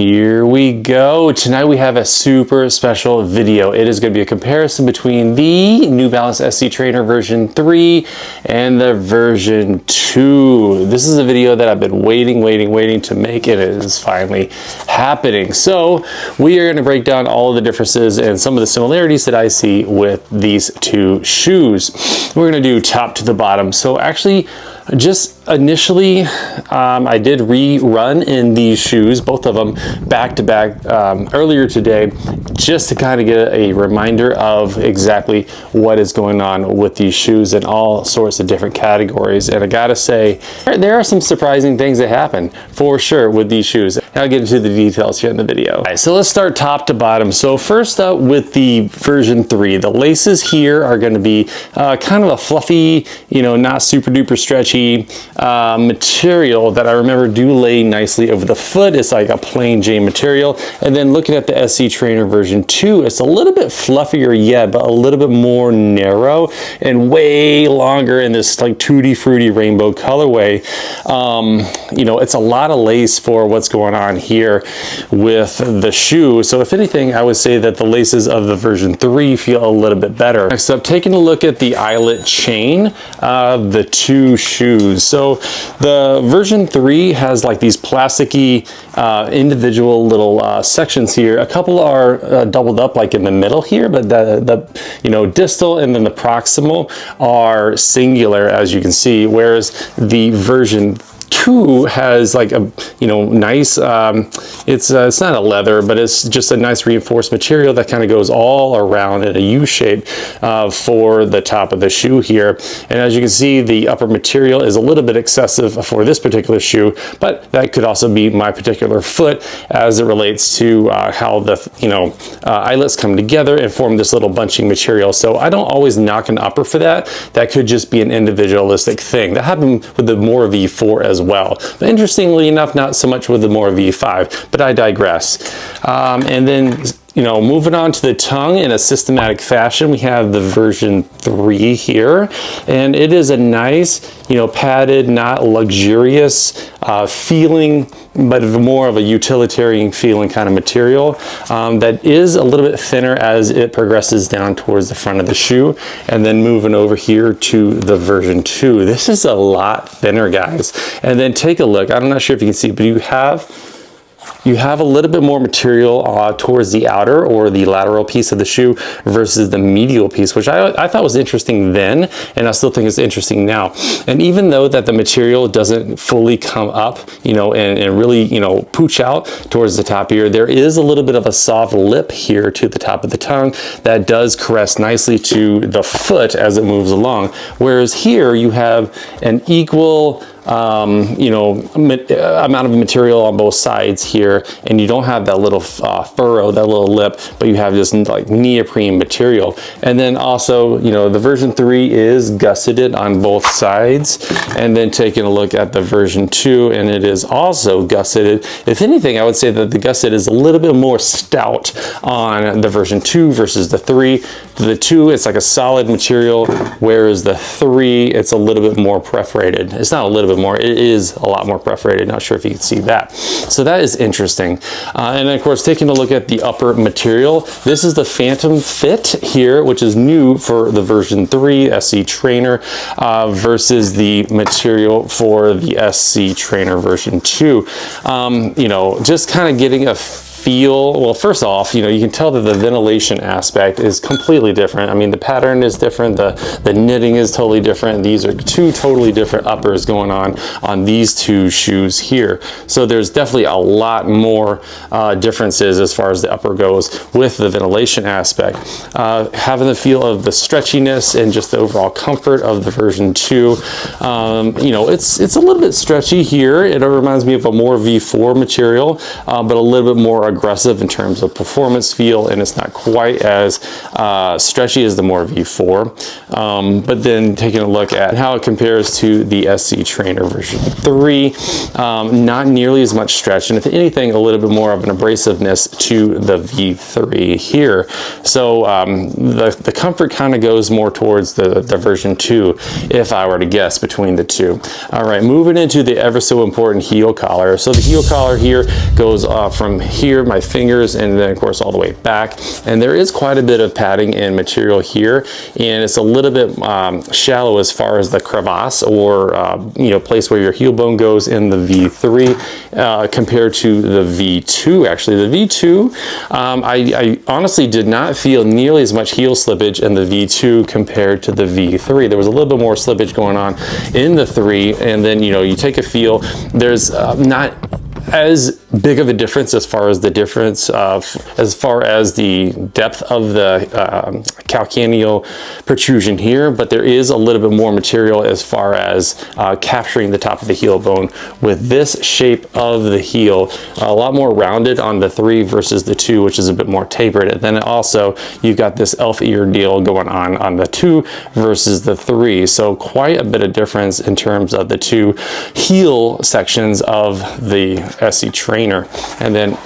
Here we go. Tonight we have a super special video. It is going to be a comparison between the New Balance SC Trainer version 3 and the version 2. This is a video that I've been waiting to make, and it is finally happening. So we are going to break down all of the differences and some of the similarities that I see with these two shoes. We're going to do top to the bottom. So actually, just initially, I did rerun in these shoes, both of them back to back earlier today, just to kind of get a reminder of exactly what is going on with these shoes in all sorts of different categories. And I gotta say, there are some surprising things that happen for sure with these shoes. I'll get into the details here in the video. All right, so let's start top to bottom. So first up with the version 3, the laces here are going to be kind of a fluffy, not super duper stretchy material that I remember do lay nicely over the foot. It's like a plain Jane material. And then looking at the SC Trainer version 2, it's a little bit fluffier yet, but a little bit more narrow and way longer in this like tutti fruity rainbow colorway. It's a lot of lace for what's going on here with the shoe. So if anything, I would say that the laces of the version 3 feel a little bit better. Next up, taking a look at the eyelet chain of the two shoes. So the version 3 has like these plasticky individual little sections here. A couple are doubled up like in the middle here, but the distal and then the proximal are singular, as you can see, whereas the version 2 has like a nice it's not a leather, but it's just a nice reinforced material that kind of goes all around in a U shape for the top of the shoe here. And as you can see, the upper material is a little bit excessive for this particular shoe, but that could also be my particular foot as it relates to how the eyelets come together and form this little bunching material. So I don't always knock an upper for that. That could just be an individualistic thing. That happened with the More V4 as well. But interestingly enough, not so much with the More V5, but I digress. And then moving on to the tongue in a systematic fashion, we have the version 3 here, and it is a nice, padded, not luxurious feeling, but more of a utilitarian feeling kind of material that is a little bit thinner as it progresses down towards the front of the shoe. And then moving over here to the version 2, this is a lot thinner, guys. And then take a look. I'm not sure if you can see, but you have a little bit more material towards the outer or the lateral piece of the shoe versus the medial piece, which I thought was interesting then, and I still think it's interesting now. And even though that the material doesn't fully come up, and really, pooch out towards the top here, there is a little bit of a soft lip here to the top of the tongue that does caress nicely to the foot as it moves along. Whereas here you have an equal amount of material on both sides here, and you don't have that little furrow, that little lip, but you have this like neoprene material. And then also, the version 3 is gusseted on both sides. And then taking a look at the version 2, and it is also gusseted. If anything, I would say that the gusset is a little bit more stout on the version 2 versus the 3. The 2, it's like a solid material, whereas the 3, it's a little bit more perforated. It's not a little bit more, it is a lot more perforated. Not sure if you can see that. So that is interesting. And of course, taking a look at the upper material, this is the Phantom Fit here, which is new for the version 3 SC Trainer versus the material for the SC Trainer version 2. Just kind of getting a feel. Well, first off, you can tell that the ventilation aspect is completely different. I mean, the pattern is different, the knitting is totally different. These are two totally different uppers going on these two shoes here. So there's definitely a lot more differences as far as the upper goes with the ventilation aspect. Having the feel of the stretchiness and just the overall comfort of the version 2. It's a little bit stretchy here. It reminds me of a More V4 material, but a little bit more aggressive in terms of performance feel, and it's not quite as stretchy as the more V4. But then taking a look at how it compares to the SC Trainer version 3, not nearly as much stretch, and if anything, a little bit more of an abrasiveness to the V3 here. So the comfort kind of goes more towards the version 2, if I were to guess between the two. All right, moving into the ever so important heel collar. So the heel collar here goes from here, my fingers, and then of course all the way back. And there is quite a bit of padding and material here, and it's a little bit shallow as far as the crevasse or place where your heel bone goes in the V3 compared to the V2. Actually, the V2, I honestly did not feel nearly as much heel slippage in the V2 compared to the V3. There was a little bit more slippage going on in the 3, and then you take a feel. There's not as big of a difference as far as the depth of the calcaneal protrusion here, but there is a little bit more material as far as capturing the top of the heel bone with this shape of the heel, a lot more rounded on the 3 versus the 2, which is a bit more tapered. And then also you've got this elf ear deal going on the 2 versus the 3, so quite a bit of difference in terms of the two heel sections of the SC Trainer. And then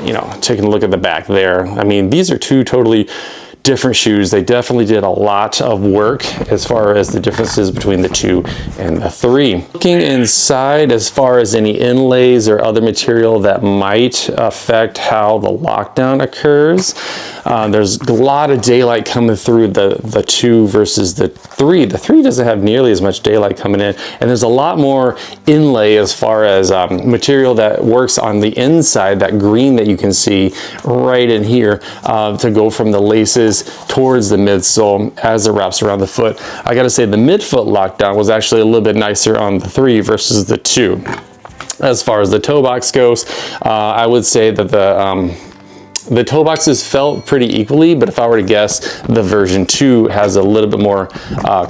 taking a look at the back there, I mean, these are two totally different shoes. They definitely did a lot of work as far as the differences between the 2 and the 3. Looking inside, as far as any inlays or other material that might affect how the lockdown occurs, there's a lot of daylight coming through the 2 versus the 3. The 3 doesn't have nearly as much daylight coming in, and there's a lot more inlay as far as material that works on the inside, that green that you can see right in here, to go from the laces towards the midsole as it wraps around the foot. I gotta say the midfoot lockdown was actually a little bit nicer on the 3 versus the 2. As far as the toe box goes, I would say that the toe boxes felt pretty equally, but if I were to guess, the version 2 has a little bit more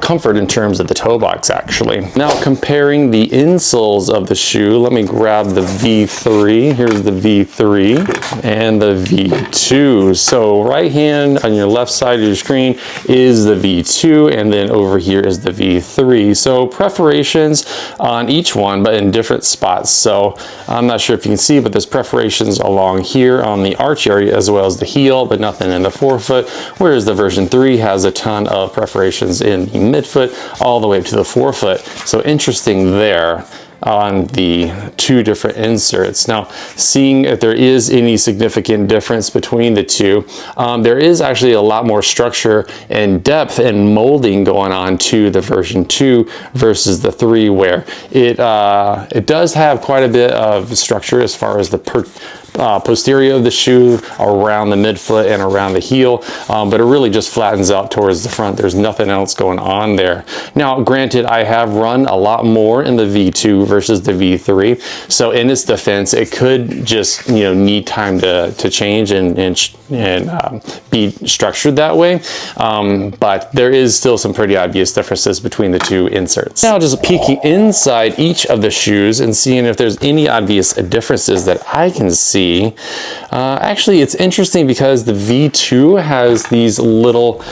comfort in terms of the toe box, actually. Now, comparing the insoles of the shoe, let me grab the V3. Here's the V3 and the V2. So right hand on your left side of your screen is the V2, and then over here is the V3. So perforations on each one, but in different spots. So I'm not sure if you can see, but there's perforations along here on the arch area as well as the heel, but nothing in the forefoot, whereas the version 3 has a ton of perforations in the midfoot all the way up to the forefoot. So interesting there on the 2 different inserts. Now, seeing if there is any significant difference between the 2, there is actually a lot more structure and depth and molding going on to the version 2 versus the 3, where it does have quite a bit of structure as far as the posterior of the shoe around the midfoot and around the heel, but it really just flattens out towards the front. There's nothing else going on there. Now, granted, I have run a lot more in the V2 versus the V3, so in its defense, it could just need time to change and be structured that way, but there is still some pretty obvious differences between the 2 inserts. Now, just peeking inside each of the shoes and seeing if there's any obvious differences that I can see. Actually, it's interesting because the V2 has these little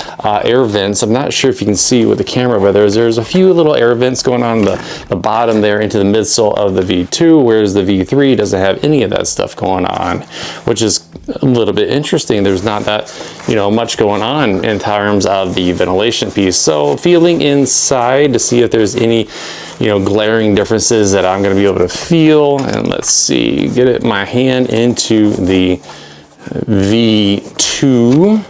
air vents. I'm not sure if you can see with the camera, but there's a few little air vents going on the bottom there into the midsole of the V2, whereas the V3 doesn't have any of that stuff going on, which is a little bit interesting. There's not that much going on in terms of the ventilation piece. So feeling inside to see if there's any glaring differences that I'm going to be able to feel. And let's see, get my hand into the V2.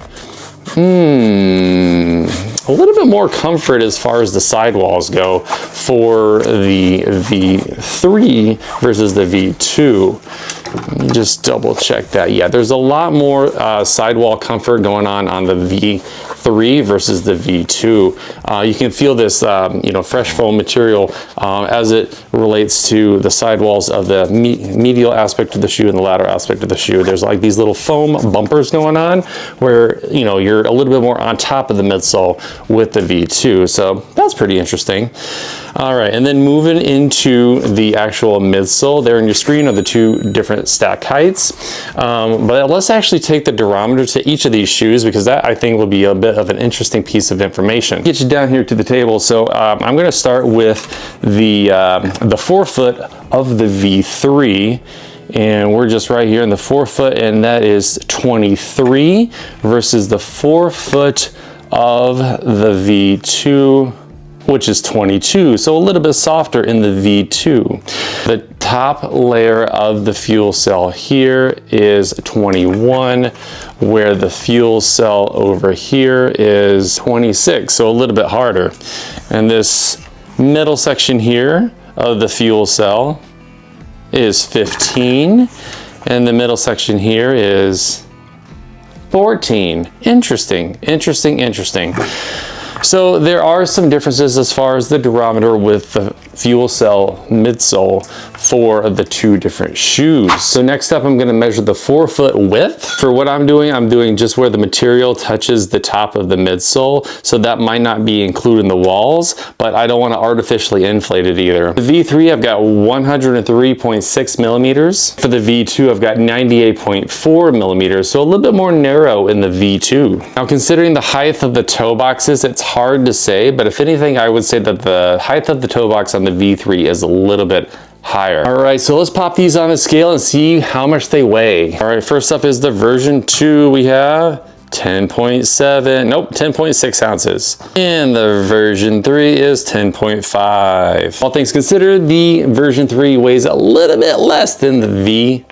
A little bit more comfort as far as the sidewalls go for the V3 versus the V2. Let me just double check that. Yeah, there's a lot more sidewall comfort going on the V3 V3 versus the V2. You can feel this, you know, fresh foam material as it relates to the sidewalls of the medial aspect of the shoe and the lateral aspect of the shoe. There's like these little foam bumpers going on where, you know, you're a little bit more on top of the midsole with the V2. So that's pretty interesting. All right, and then moving into the actual midsole, there on your screen are the two different stack heights. But let's actually take the durometer to each of these shoes, because that I think will be a bit of an interesting piece of information. Get you down here to the table. So I'm going to start with the forefoot of the V3. And we're just right here in the forefoot, and that is 23 versus the forefoot of the V2, which is 22, so a little bit softer in the V2. The top layer of the fuel cell here is 21, where the fuel cell over here is 26, so a little bit harder. And this middle section here of the fuel cell is 15, and the middle section here is 14. Interesting, interesting, interesting. So there are some differences as far as the durometer with the fuel cell midsole for the two different shoes. So next up, I'm going to measure the forefoot width. For what I'm doing just where the material touches the top of the midsole. So that might not be including the walls, but I don't want to artificially inflate it either. The V3, I've got 103.6 millimeters. For the V2, I've got 98.4 millimeters. So a little bit more narrow in the V2. Now, considering the height of the toe boxes, it's hard to say, but if anything, I would say that the height of the toe box on the V3 is a little bit higher. All right, so let's pop these on a scale and see how much they weigh. All right, first up is the version 2. We have 10.6 ounces. And the version 3 is 10.5. All things considered, the version 3 weighs a little bit less than the V2.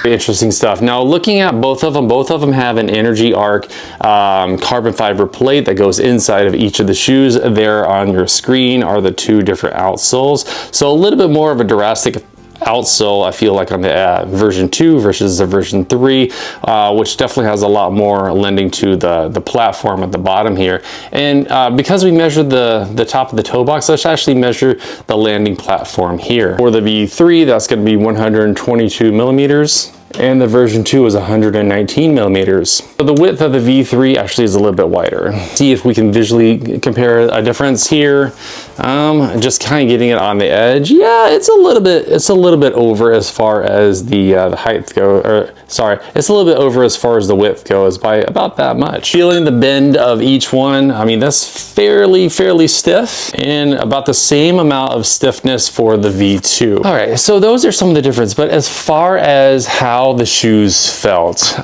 Interesting stuff. Now, looking at both of them have an Energy Arc carbon fiber plate that goes inside of each of the shoes. There on your screen are the two different outsoles. So a little bit more of a drastic outsole, I feel like, on the version 2 versus the version 3, which definitely has a lot more lending to the platform at the bottom here. And because we measured the top of the toe box, let's actually measure the landing platform here. For the V3, that's going to be 122 millimeters. And the version 2 is 119 millimeters. So the width of the V3 actually is a little bit wider. See if we can visually compare a difference here. Just kind of getting it on the edge. Yeah, it's a little bit over as far as the height goes, or sorry, it's a little bit over as far as the width goes by about that much. Feeling the bend of each one, I mean, that's fairly stiff, and about the same amount of stiffness for the V2. All right, so those are some of the differences, but as far as how the shoes felt,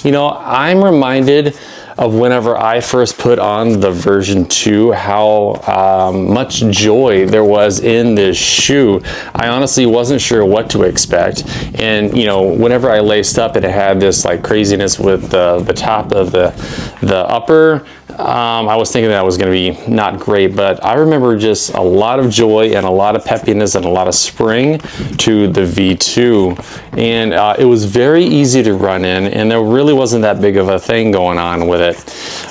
you know, I'm reminded of whenever I first put on the version 2, how much joy there was in this shoe. I honestly wasn't sure what to expect. And, you know, whenever I laced up, it had this like craziness with the top of the upper. I was thinking that was going to be not great, but I remember just a lot of joy and a lot of peppiness and a lot of spring to the V2. And it was very easy to run in, and there really wasn't that big of a thing going on with it.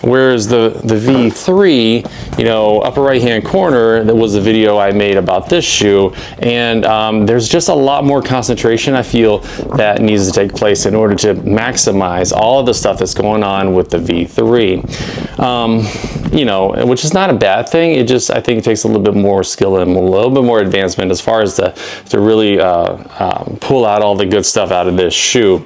Whereas the V3, you know, upper right hand corner, that was a video I made about this shoe, and there's just a lot more concentration I feel that needs to take place in order to maximize all of the stuff that's going on with the V3. You know, which is not a bad thing. It just, I think it takes a little bit more skill and a little bit more advancement as far as to really pull out all the good stuff out of this shoe.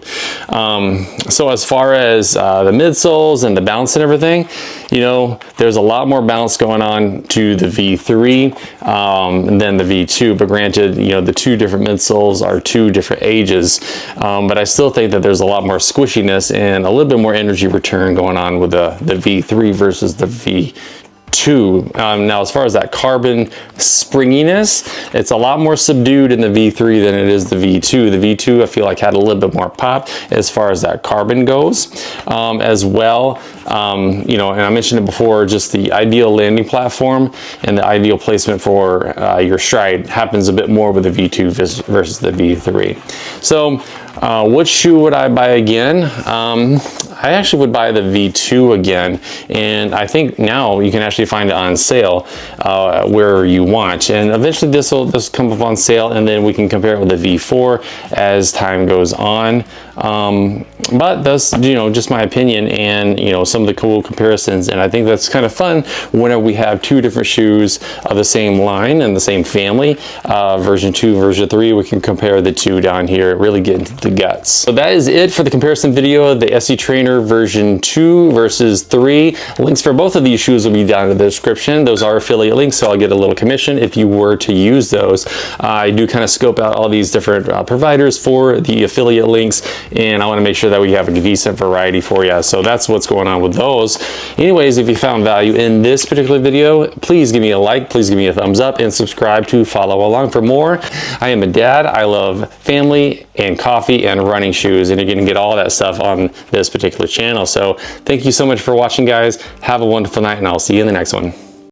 So as far as the midsoles and the bounce and everything, you know, there's a lot more bounce going on to the V3 than the V2, but granted, you know, the two different midsoles are two different ages, but I still think that there's a lot more squishiness and a little bit more energy return going on with the V3 versus the V2. Now, as far as that carbon springiness, it's a lot more subdued in the V3 than it is the V2. The V2, I feel like, had a little bit more pop as far as that carbon goes, as well. You know, and I mentioned it before, just the ideal landing platform and the ideal placement for your stride happens a bit more with the V2 versus the V3. So which shoe would I buy again? I actually would buy the V2 again, and I think now you can actually find it on sale where you want, and eventually this will come up on sale, and then we can compare it with the V4 as time goes on. But that's, you know, just my opinion, and you know, some of the cool comparisons, and I think that's kind of fun whenever we have two different shoes of the same line and the same family, version 2, version 3. We can compare the two down here, really get into the guts. So that is it for the comparison video of the SC Trainer version 2 versus 3. Links for both of these shoes will be down in the description. Those are affiliate links, so I'll get a little commission if you were to use those. I do kind of scope out all these different providers for the affiliate links, and I want to make sure that we have a decent variety for you. So that's what's going on with those. Anyways, if you found value in this particular video, please give me a like, please give me a thumbs up, and subscribe to follow along for more. I am a dad. I love family and coffee and running shoes, and you're going to get all that stuff on this particular channel. So thank you so much for watching, guys. Have a wonderful night, and I'll see you in the next one.